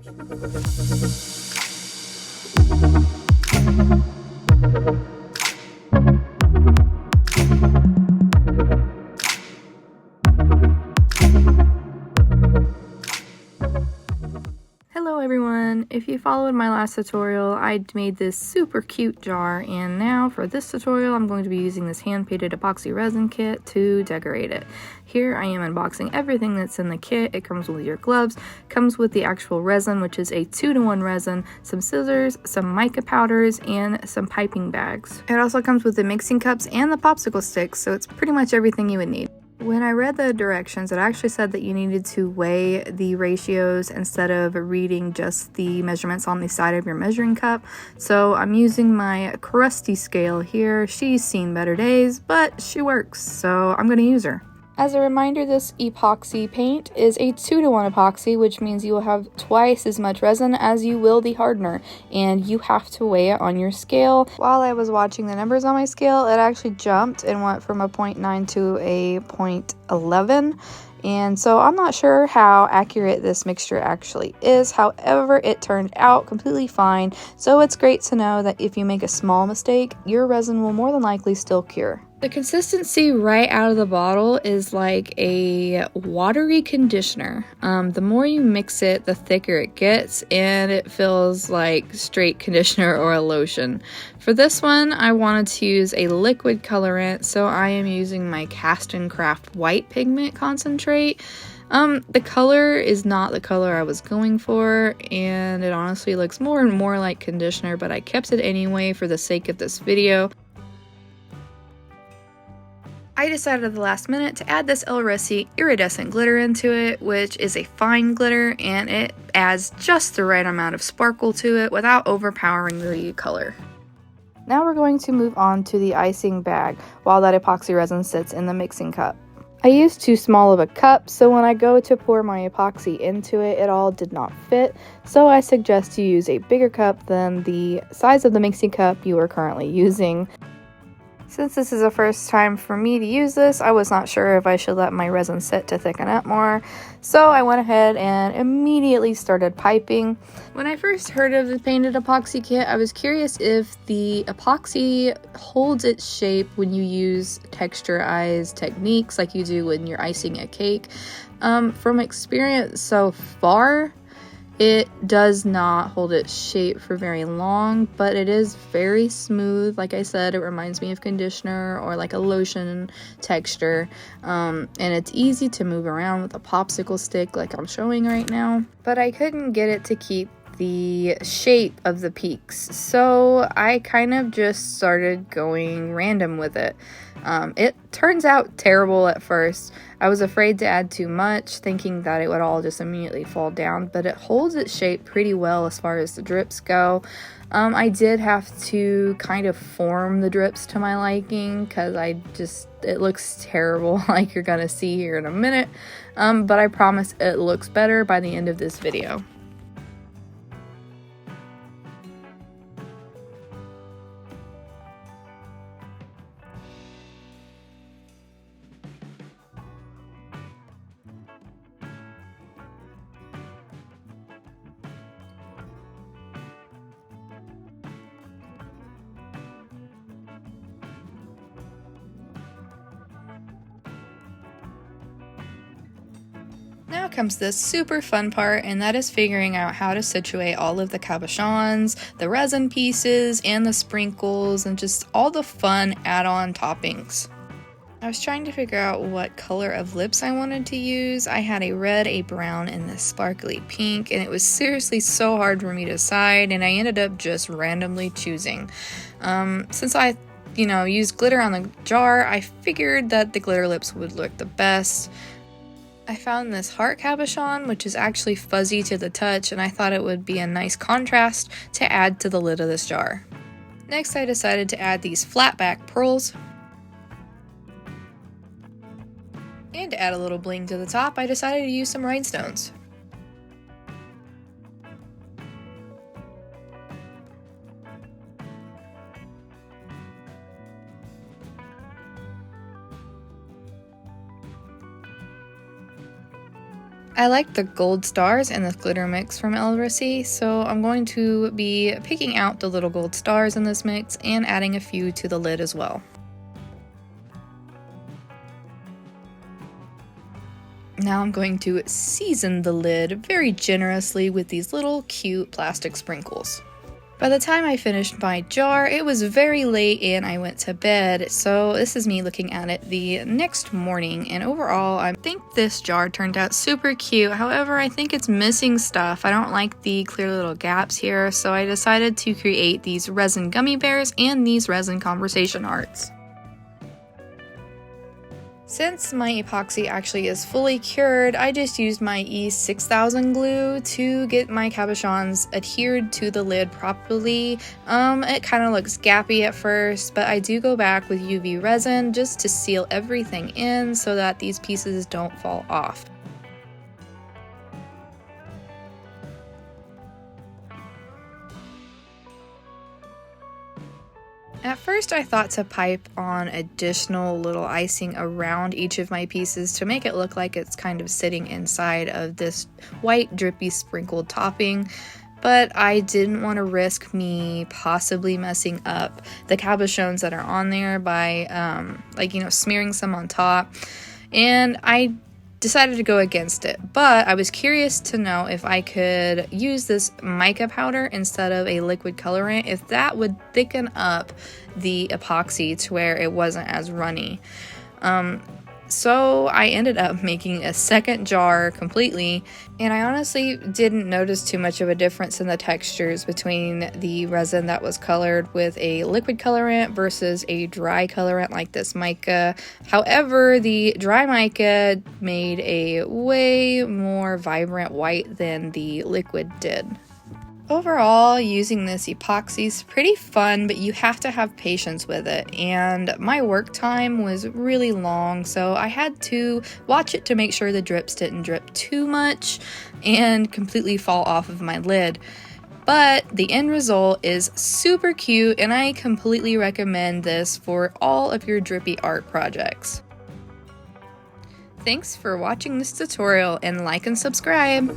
Hello everyone! If you followed my last tutorial, I made this super cute jar, and now for this tutorial I'm going to be using this hand-painted epoxy resin kit to decorate it. Here I am unboxing everything that's in the kit. It comes with your gloves, comes with the actual resin, which is a 2-to-1 resin, some scissors, some mica powders, and some piping bags. It also comes with the mixing cups and the popsicle sticks, so it's pretty much everything you would need. When I read the directions, it actually said that you needed to weigh the ratios instead of reading just the measurements on the side of your measuring cup. So I'm using my crusty scale here. She's seen better days, but she works, so I'm going to use her. As a reminder, this epoxy paint is a 2-to-1 epoxy, which means you will have twice as much resin as you will the hardener, and you have to weigh it on your scale. While I was watching the numbers on my scale, it actually jumped and went from a 0.9 to a 0.11. And so I'm not sure how accurate this mixture actually is. However, it turned out completely fine. So it's great to know that if you make a small mistake, your resin will more than likely still cure. The consistency right out of the bottle is like a watery conditioner. The more you mix it, the thicker it gets, and it feels like straight conditioner or a lotion. For this one, I wanted to use a liquid colorant, so I am using my Cast & Craft white pigment concentrate. The color is not the color I was going for, and it honestly looks more and more like conditioner, but I kept it anyway for the sake of this video. I decided at the last minute to add this Resin iridescent glitter into it, which is a fine glitter, and it adds just the right amount of sparkle to it without overpowering the color. Now we're going to move on to the icing bag while that epoxy resin sits in the mixing cup. I used too small of a cup, so when I go to pour my epoxy into it, it all did not fit, so I suggest you use a bigger cup than the size of the mixing cup you are currently using. Since this is the first time for me to use this, I was not sure if I should let my resin sit to thicken up more, so I went ahead and immediately started piping. When I first heard of the painted epoxy kit, I was curious if the epoxy holds its shape when you use texturized techniques like you do when you're icing a cake. From experience so far, it does not hold its shape for very long, but it is very smooth. Like I said, it reminds me of conditioner or like a lotion texture. And it's easy to move around with a popsicle stick like I'm showing right now. But I couldn't get it to keep the shape of the peaks, so I kind of just started going random with it. It turns out terrible at first. I was afraid to add too much, thinking that it would all just immediately fall down, but it holds its shape pretty well as far as the drips go. I did have to kind of form the drips to my liking because it looks terrible like you're gonna see here in a minute, but I promise it looks better by the end of this video. Now comes this super fun part, and that is figuring out how to situate all of the cabochons, the resin pieces, and the sprinkles, and just all the fun add-on toppings. I was trying to figure out what color of lips I wanted to use. I had a red, a brown, and this sparkly pink, and it was seriously so hard for me to decide, and I ended up just randomly choosing. Since I used glitter on the jar, I figured that the glitter lips would look the best. I found this heart cabochon, which is actually fuzzy to the touch, and I thought it would be a nice contrast to add to the lid of this jar. Next, I decided to add these flat back pearls. And to add a little bling to the top, I decided to use some rhinestones. I like the gold stars in this glitter mix from Cenisy, so I'm going to be picking out the little gold stars in this mix and adding a few to the lid as well. Now I'm going to season the lid very generously with these little cute plastic sprinkles. By the time I finished my jar, it was very late and I went to bed, so this is me looking at it the next morning, and overall I think this jar turned out super cute. However, I think it's missing stuff. I don't like the clear little gaps here, so I decided to create these resin gummy bears and these resin conversation hearts. Since my epoxy actually is fully cured, I just used my E6000 glue to get my cabochons adhered to the lid properly. It kind of looks gappy at first, but I do go back with UV resin just to seal everything in so that these pieces don't fall off. At first I thought to pipe on additional little icing around each of my pieces to make it look like it's kind of sitting inside of this white drippy sprinkled topping, but I didn't want to risk me possibly messing up the cabochons that are on there by smearing some on top, and I decided to go against it. But I was curious to know if I could use this mica powder instead of a liquid colorant, if that would thicken up the epoxy to where it wasn't as runny. So I ended up making a second jar completely, and I honestly didn't notice too much of a difference in the textures between the resin that was colored with a liquid colorant versus a dry colorant like this mica. However, the dry mica made a way more vibrant white than the liquid did. Overall, using this epoxy is pretty fun, but you have to have patience with it, and my work time was really long, so I had to watch it to make sure the drips didn't drip too much and completely fall off of my lid. But the end result is super cute, and I completely recommend this for all of your drippy art projects. Thanks for watching this tutorial, and like and subscribe!